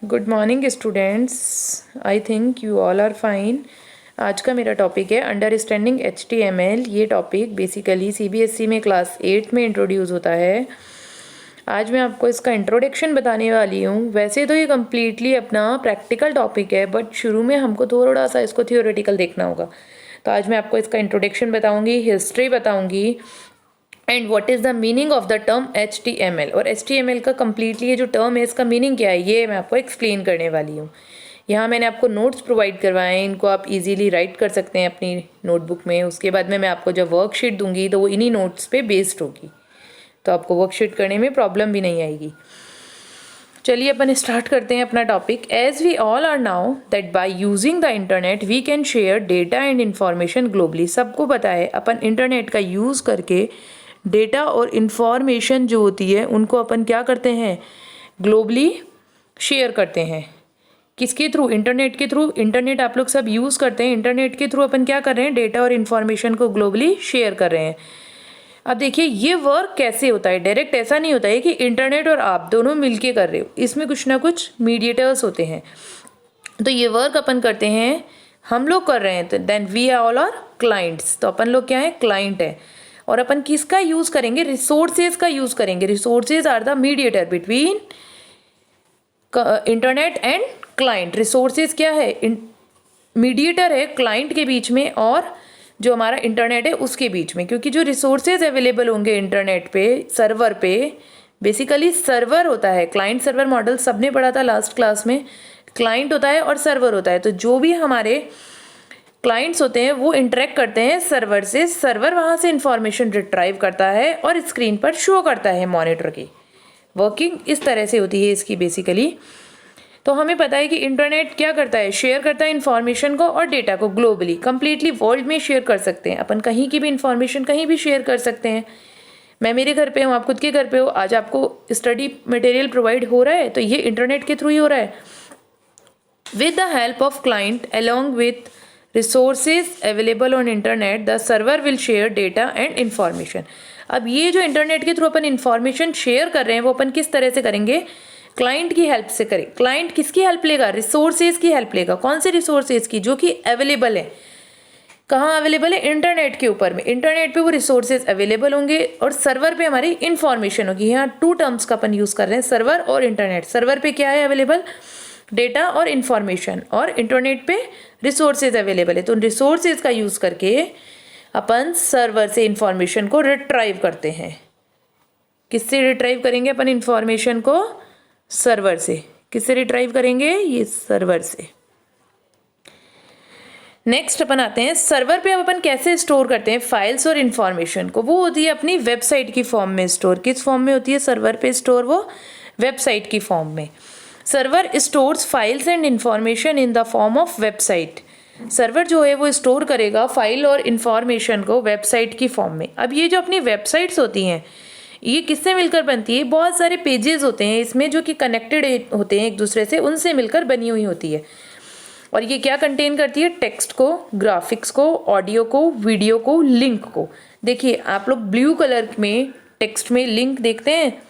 Good morning students. I think you all are fine. आज का मेरा टॉपिक है अंडरस्टैंडिंग HTML। ये टॉपिक बेसिकली CBSE में क्लास 8 में इंट्रोड्यूस होता है। आज मैं आपको इसका इंट्रोडक्शन बताने वाली हूँ। वैसे तो ये कम्प्लीटली अपना प्रैक्टिकल टॉपिक है, बट शुरू में हमको थोड़ा सा इसको थियोरेटिकल देखना होगा। तो आज मैं आपको इसका इंट्रोडक्शन बताऊँगी, हिस्ट्री बताऊँगी and what is the meaning of the term HTML। और HTML का कम्प्लीटली ये जो टर्म है इसका मीनिंग क्या है ये मैं आपको एक्सप्लेन करने वाली हूँ। यहाँ मैंने आपको नोट्स प्रोवाइड करवाए हैं, इनको आप इजीली राइट कर सकते हैं अपनी नोटबुक में। उसके बाद में मैं आपको जब वर्कशीट दूंगी तो वो इन्हीं नोट्स पे बेस्ड होगी, तो आपको वर्कशीट करने में प्रॉब्लम भी नहीं आएगी। चलिए अपन स्टार्ट करते हैं अपना topic. As we all are now that by using the internet we can share data and information globally. सबको पता है अपन इंटरनेट का यूज़ करके डेटा और इन्फॉर्मेशन जो होती है उनको अपन क्या करते हैं, ग्लोबली शेयर करते हैं। किसके थ्रू? इंटरनेट के थ्रू। इंटरनेट आप लोग सब यूज़ करते हैं, इंटरनेट के थ्रू अपन क्या कर रहे हैं, डेटा और इन्फॉर्मेशन को ग्लोबली शेयर कर रहे हैं। अब देखिए ये वर्क कैसे होता है। डायरेक्ट ऐसा नहीं होता है कि इंटरनेट और आप दोनों मिलके कर रहे हो, इसमें कुछ ना कुछ मीडिएटर्स होते हैं। तो ये वर्क अपन करते हैं, हम लोग कर रहे हैं, तो then we are all are clients. तो अपन लोग क्या है, क्लाइंट है। और अपन किसका यूज़ करेंगे, रिसोर्सेज का यूज़ करेंगे। Resources are the mediator between internet and client. Resources क्या है, मीडिएटर है क्लाइंट के बीच में और जो हमारा इंटरनेट है उसके बीच में। क्योंकि जो रिसोर्सेज अवेलेबल होंगे इंटरनेट पे, सर्वर पे, बेसिकली सर्वर होता है। क्लाइंट सर्वर मॉडल सबने पढ़ा था लास्ट क्लास में। क्लाइंट होता है और सर्वर होता है। तो जो भी हमारे क्लाइंट्स होते हैं वो इंटरेक्ट करते हैं सर्वर से। सर्वर वहाँ से इंफॉर्मेशन रिट्राइव करता है और स्क्रीन पर शो करता है मॉनिटर की। वर्किंग इस तरह से होती है इसकी बेसिकली। तो हमें पता है कि इंटरनेट क्या करता है, शेयर करता है इन्फॉर्मेशन को और डेटा को ग्लोबली, कंप्लीटली वर्ल्ड में शेयर कर सकते हैं। अपन कहीं की भी इन्फॉर्मेशन कहीं भी शेयर कर सकते हैं। मैं मेरे घर पे हूँ, आप खुद के घर पे हो, आज आपको स्टडी मटेरियल प्रोवाइड हो रहा है तो ये इंटरनेट के थ्रू ही हो रहा है। With the help of client along with resources available on internet the server will share data and information। अब ये जो इंटरनेट के थ्रू अपन इंफॉर्मेशन शेयर कर रहे हैं वो अपन किस तरह से करेंगे, क्लाइंट की हेल्प से करें। क्लाइंट किसकी हेल्प लेगा, रिसोर्सेज की हेल्प लेगा। कौन से रिसोर्सेज की, जो कि अवेलेबल है। कहाँ अवेलेबल है, इंटरनेट के ऊपर में। इंटरनेट पे वो रिसोर्सेज अवेलेबल होंगे और सर्वर पे हमारी इंफॉर्मेशन होगी। यहाँ टू टर्म्स का अपन यूज़ कर रहे हैं, सर्वर और इंटरनेट। सर्वर पे क्या है अवेलेबल, डेटा और इन्फॉर्मेशन, और इंटरनेट पे रिसोर्सेज अवेलेबल है। तो उन रिसोर्सेज का यूज़ करके अपन सर्वर से इंफॉर्मेशन को रिट्राइव करते हैं। किससे रिट्राइव करेंगे अपन इंफॉर्मेशन को, सर्वर से। किससे रिट्राइव करेंगे, ये सर्वर से। नेक्स्ट अपन आते हैं सर्वर पे। अब अपन कैसे स्टोर करते हैं फाइल्स और इन्फॉर्मेशन को, वो होती है अपनी वेबसाइट की फॉर्म में स्टोर। किस फॉर्म में होती है सर्वर पे स्टोर, वो वेबसाइट की फॉर्म में। Server stores files and information in the form of website. Server जो है वो स्टोर करेगा फाइल और इंफॉर्मेशन को वेबसाइट की फॉर्म में। अब ये जो अपनी वेबसाइट्स होती हैं ये किससे मिलकर बनती है, बहुत सारे पेजेस होते हैं इसमें जो कि कनेक्टेड होते हैं एक दूसरे से, उनसे मिलकर बनी हुई होती है। और ये क्या कंटेन करती है, टेक्स्ट को, ग्राफिक्स को, ऑडियो को, वीडियो को, लिंक को। देखिए आप लोग ब्लू कलर में टेक्स्ट में लिंक देखते हैं,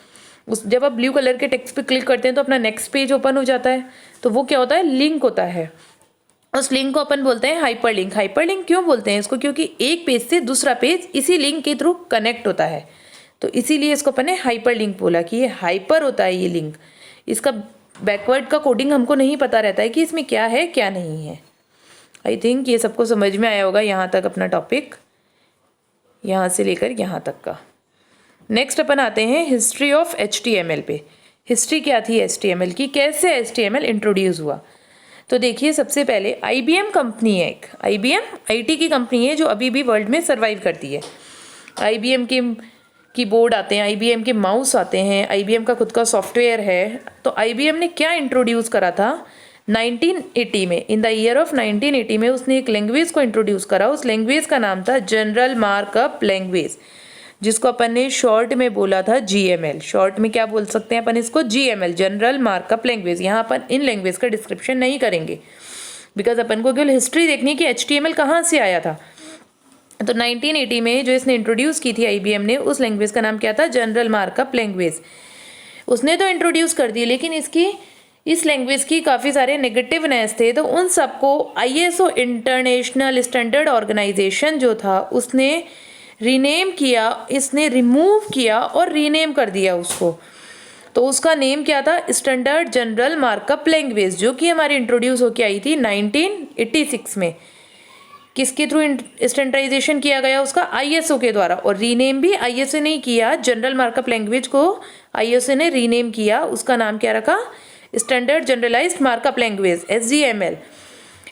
उस जब आप ब्लू कलर के टेक्स्ट पे क्लिक करते हैं तो अपना नेक्स्ट पेज ओपन हो जाता है। तो वो क्या होता है, लिंक होता है। उस लिंक को अपन बोलते हैं हाइपर लिंक। हाइपर लिंक क्यों बोलते हैं इसको, क्योंकि एक पेज से दूसरा पेज इसी लिंक के थ्रू कनेक्ट होता है। तो इसीलिए इसको अपन ने हाइपर लिंक बोला कि ये हाइपर होता है ये लिंक। इसका बैकवर्ड का कोडिंग हमको नहीं पता रहता है कि इसमें क्या है क्या नहीं है। आई थिंक ये सबको समझ में आया होगा यहाँ तक अपना टॉपिक, यहाँ से लेकर यहाँ तक का। नेक्स्ट अपन आते हैं हिस्ट्री ऑफ HTML पे। हिस्ट्री क्या थी HTML की, कैसे HTML इंट्रोड्यूस हुआ। तो देखिए सबसे पहले IBM कंपनी है एक, IBM IT की कंपनी है जो अभी भी वर्ल्ड में सर्वाइव करती है। IBM के कीबोर्ड आते हैं, IBM के माउस आते हैं, IBM का खुद का सॉफ्टवेयर है। तो IBM ने क्या इंट्रोड्यूस करा था 1980 में, इन द ईयर ऑफ 1980 में उसने एक लैंग्वेज को इंट्रोड्यूस करा। उस लैंग्वेज का नाम था जनरल मार्कअप लैंग्वेज, जिसको अपन ने शॉर्ट में बोला था GML। शॉर्ट में क्या बोल सकते हैं अपन इसको, GML, जनरल मार्कअप लैंग्वेज। यहाँ अपन इन लैंग्वेज का डिस्क्रिप्शन नहीं करेंगे बिकॉज अपन को केवल हिस्ट्री देखनी कि HTML कहाँ से आया था। तो 1980 में जो इसने इंट्रोड्यूस की थी IBM ने, उस लैंग्वेज का नाम क्या था, जनरल मार्कअप लैंग्वेज। उसने तो इंट्रोड्यूस कर दी, लेकिन इसकी इस लैंग्वेज की काफ़ी सारे नेगेटिवनेस थे, तो उन सबको आईएसओ इंटरनेशनल स्टैंडर्ड ऑर्गेनाइजेशन जो था उसने रीनेम किया, इसने रिमूव किया और रीनेम कर दिया उसको। तो उसका नेम क्या था? स्टैंडर्ड जनरल मार्कअप लैंग्वेज, जो कि हमारी इंट्रोड्यूस होकर आई थी 1986 में। किसके थ्रू स्टैंडर्डाइजेशन किया गया उसका? आईएसओ के द्वारा। और रीनेम भी आईएसओ ने किया, जनरल मार्कअप लैंग्वेज को आईएसओ ने रीनेम किया, उसका नाम क्या रखा? Standard generalized markup language, SGML.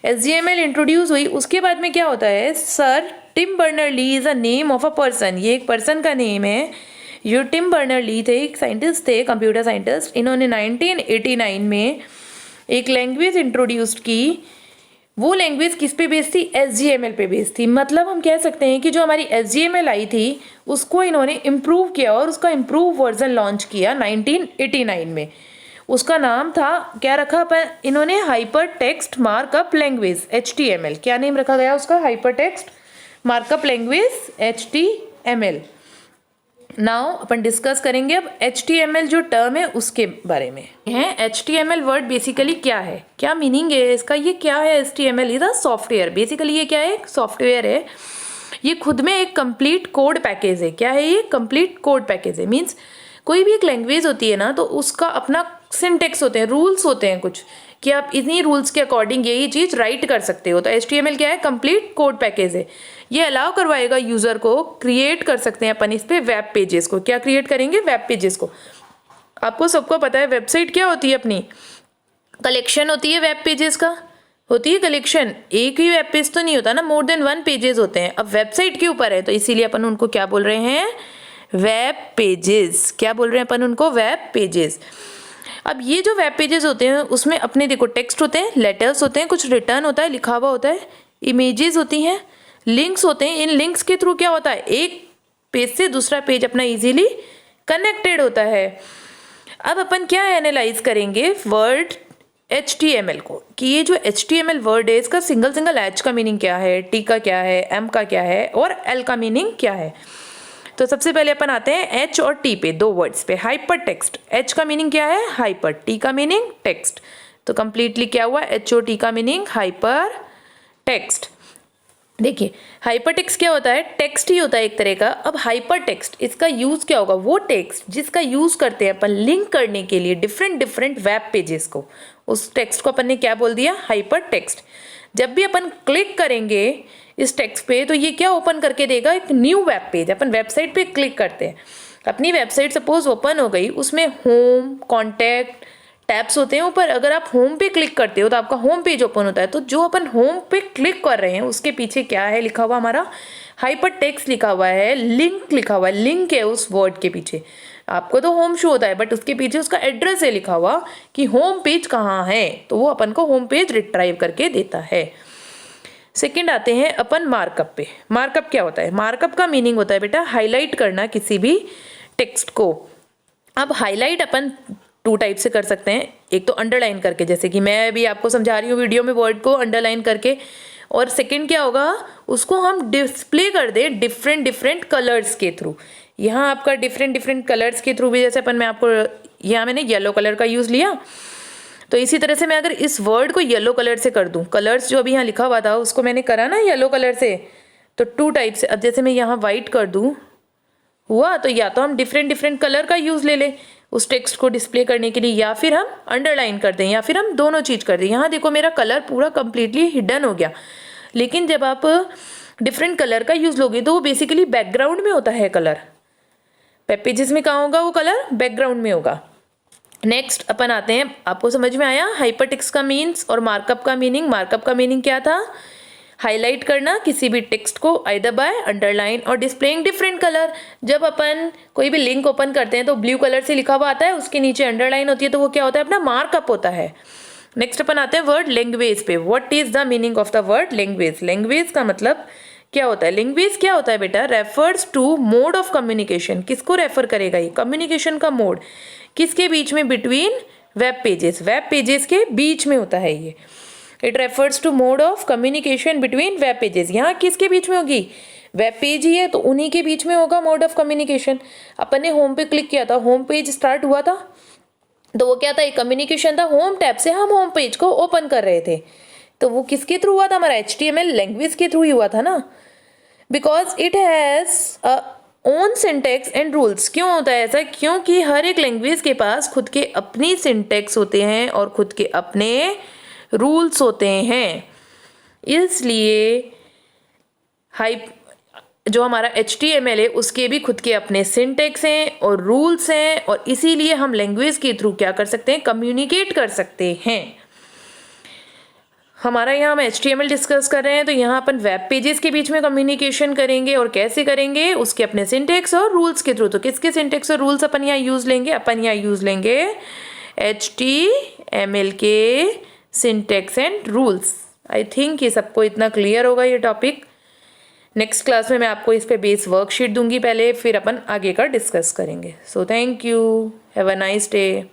SGML introduce हुई। उसके बाद में क्या होता है? Sir Tim Berners Lee is a name of a person, ये एक पर्सन का नेम है। जो टिम बर्नर ली थे, एक साइंटिस्ट थे, कंप्यूटर साइंटिस्ट। इन्होंने 1989 में एक लैंग्वेज इंट्रोड्यूस की। वो लैंग्वेज किस पे बेस्ड थी? एसजीएमएल पे बेस्ड थी। मतलब हम कह सकते हैं कि जो हमारी एसजीएमएल आई थी उसको इन्होंने इम्प्रूव किया और उसका इम्प्रूव वर्जन लॉन्च किया 1989 में। उसका नाम था, क्या रखा अपन इन्होंने? Hypertext markup language, HTML. क्या नेम रखा गया उसका? Hypertext markup language, HTML. Now अपन डिस्कस करेंगे अब HTML जो टर्म है उसके बारे में। है HTML वर्ड बेसिकली क्या है, क्या मीनिंग है इसका, ये क्या है? HTML is a software. Basically ये क्या है? एक सॉफ्टवेयर है। ये खुद में एक कंप्लीट कोड पैकेज है। क्या है ये? कंप्लीट कोड पैकेज है। मीन्स कोई भी एक लैंग्वेज होती है ना, तो उसका अपना सिंटेक्स होते हैं, रूल्स होते हैं कुछ, कि आप इन्हीं रूल्स के अकॉर्डिंग यही चीज़ राइट कर सकते हो। तो HTML क्या है? कंप्लीट कोड पैकेज है। ये अलाउ करवाएगा यूज़र को, क्रिएट कर सकते हैं अपन इस पे वेब पेजेस को। क्या क्रिएट करेंगे? वेब पेजेस को। आपको सबको पता है वेबसाइट क्या होती है अपनी? कलेक्शन होती है वेब पेजेस का, होती है कलेक्शन। एक ही वेब पेज तो नहीं होता ना, मोर देन 1 पेजेस होते हैं। अब वेबसाइट के ऊपर है तो इसीलिए अपन उनको क्या बोल रहे हैं? Web pages. क्या बोल रहे हैं अपन उनको? Web pages. अब ये जो वेब पेजेस होते हैं उसमें अपने देखो टेक्स्ट होते हैं, लेटर्स होते हैं, कुछ रिटर्न होता है, लिखा हुआ होता है, इमेजेस होती हैं, लिंक्स होते हैं। इन लिंक्स के थ्रू क्या होता है? एक पेज से दूसरा पेज अपना इजीली कनेक्टेड होता है। अब अपन क्या एनालाइज करेंगे? वर्ड HTML को, कि ये जो HTML वर्ड है इसका सिंगल H का मीनिंग क्या है, T का क्या है, M का क्या है और L का मीनिंग क्या है। तो सबसे पहले अपन आते हैं H और T पे, दो वर्ड्स पे। हाइपर टेक्स्ट, H का मीनिंग क्या है? हाइपर, T का मीनिंग टेक्स्ट। तो कंप्लीटली क्या हुआ? H और T का मीनिंग हाइपर टेक्स्ट। देखिए हाइपर टेक्स्ट क्या होता है? टेक्स्ट ही होता है एक तरह का। अब हाइपर टेक्स्ट, इसका यूज क्या होगा? वो टेक्स्ट जिसका यूज करते हैं अपन लिंक करने के लिए डिफरेंट वेब पेजेस को, उस टेक्स्ट को अपन ने क्या बोल दिया? Hyper text. जब भी अपन क्लिक करेंगे इस टेक्स्ट पे तो ये क्या ओपन करके देगा? एक न्यू वेब पेज। अपन वेबसाइट पे क्लिक करते हैं, अपनी वेबसाइट सपोज ओपन हो गई, उसमें होम, कॉन्टैक्ट, टैब्स होते हैं ऊपर। अगर आप होम पे क्लिक करते हो तो आपका होम पेज ओपन होता है। तो जो अपन होम पे क्लिक कर रहे हैं उसके पीछे क्या है लिखा हुआ? हमारा हाइपर टेक्स्ट लिखा हुआ है, लिंक लिखा हुआ है, लिंक है उस वर्ड के पीछे। आपको तो होम शो होता है बट उसके पीछे उसका एड्रेस है लिखा हुआ कि होम पेज कहाँ है, तो वो अपन को होम पेज रिट्राइव करके देता है। सेकंड आते हैं अपन मार्कअप पे। मार्कअप क्या होता है? मार्कअप का मीनिंग होता है बेटा हाईलाइट करना किसी भी टेक्स्ट को। अब हाईलाइट अपन 2 टाइप से कर सकते हैं। एक तो अंडरलाइन करके, जैसे कि मैं अभी आपको समझा रही हूँ वीडियो में वर्ड को अंडरलाइन करके, और सेकंड क्या होगा? उसको हम डिस्प्ले कर दें डिफरेंट कलर्स के थ्रू। यहाँ आपका डिफरेंट कलर्स के थ्रू भी, जैसे अपन मैं आपको यहाँ मैंने येलो कलर का यूज़ लिया, तो इसी तरह से मैं अगर इस वर्ड को येलो कलर से कर दूं, कलर्स जो अभी यहाँ लिखा हुआ था उसको मैंने करा ना येलो कलर से, तो 2 टाइप से। अब जैसे मैं यहाँ वाइट कर दूं, हुआ, तो या तो हम डिफरेंट कलर का यूज़ ले लें उस टेक्स्ट को डिस्प्ले करने के लिए, या फिर हम अंडरलाइन कर दें, या फिर हम दोनों चीज़ कर दें। यहाँ देखो मेरा कलर पूरा कंप्लीटली हिडन हो गया। लेकिन जब आप डिफरेंट कलर का यूज़ लोगे तो वो बेसिकली बैकग्राउंड में होता है कलर। वेब पेजेस में कहाँ होगा वो कलर? बैकग्राउंड में होगा। नेक्स्ट अपन आते हैं, आपको समझ में आया हाइपर टेक्स्ट का मीन्स और मार्कअप का मीनिंग? मार्कअप का मीनिंग क्या था? हाईलाइट करना किसी भी टेक्स्ट को आइदर बाय अंडरलाइन और डिस्प्लेइंग डिफरेंट कलर। जब अपन कोई भी लिंक ओपन करते हैं तो ब्लू कलर से लिखा हुआ आता है, उसके नीचे अंडरलाइन होती है, तो वो क्या होता है? अपना मार्कअप होता है। नेक्स्ट अपन आते हैं वर्ड लैंग्वेज पे। What is the meaning of the word language? Language का मतलब क्या होता है? लैंग्वेज क्या होता है बेटा? Refers to mode of communication. किसको रेफर करेगा ये? कम्युनिकेशन का मोड। किसके बीच में? Between web pages. Web pages के बीच में होता है ये। It refers to mode of communication between web pages. यहाँ किसके बीच में होगी? वेब पेज ही है तो उन्हीं के बीच में होगा मोड ऑफ कम्युनिकेशन। अपन ने होम पे क्लिक किया था, होम पेज स्टार्ट हुआ था, तो वो क्या था, एक कम्युनिकेशन था, होम टैब से हम होम पेज को ओपन कर रहे थे, तो वो किसके थ्रू हुआ था, हमारा HTML लैंग्वेज के थ्रू ही हुआ था ना, because it has own syntax and rules. क्यों होता है ऐसा, क्योंकि हर एक लैंग्वेज के पास खुद के अपनी सिंटेक्स होते हैं और खुद के अपने रूल्स होते हैं। इसलिए जो हमारा HTML है उसके भी खुद के अपने सिंटेक्स हैं और रूल्स हैं, और इसीलिए हम लैंग्वेज के थ्रू क्या कर सकते हैं, कम्युनिकेट कर सकते हैं। हमारा यहाँ हम HTML डिस्कस कर रहे हैं, तो यहाँ अपन वेब पेजेस के बीच में कम्युनिकेशन करेंगे, और कैसे करेंगे, उसके अपने सिंटेक्स और रूल्स के थ्रू। तो किसके सिंटेक्स और रूल्स अपन यहाँ यूज़ लेंगे, अपन यहाँ यूज़ लेंगे HTML के syntax and rules. I think ये सबको इतना क्लियर होगा ये टॉपिक। नेक्स्ट क्लास में मैं आपको इस पे बेस वर्कशीट दूंगी पहले, फिर अपन आगे का डिस्कस करेंगे। So thank you, have a nice day.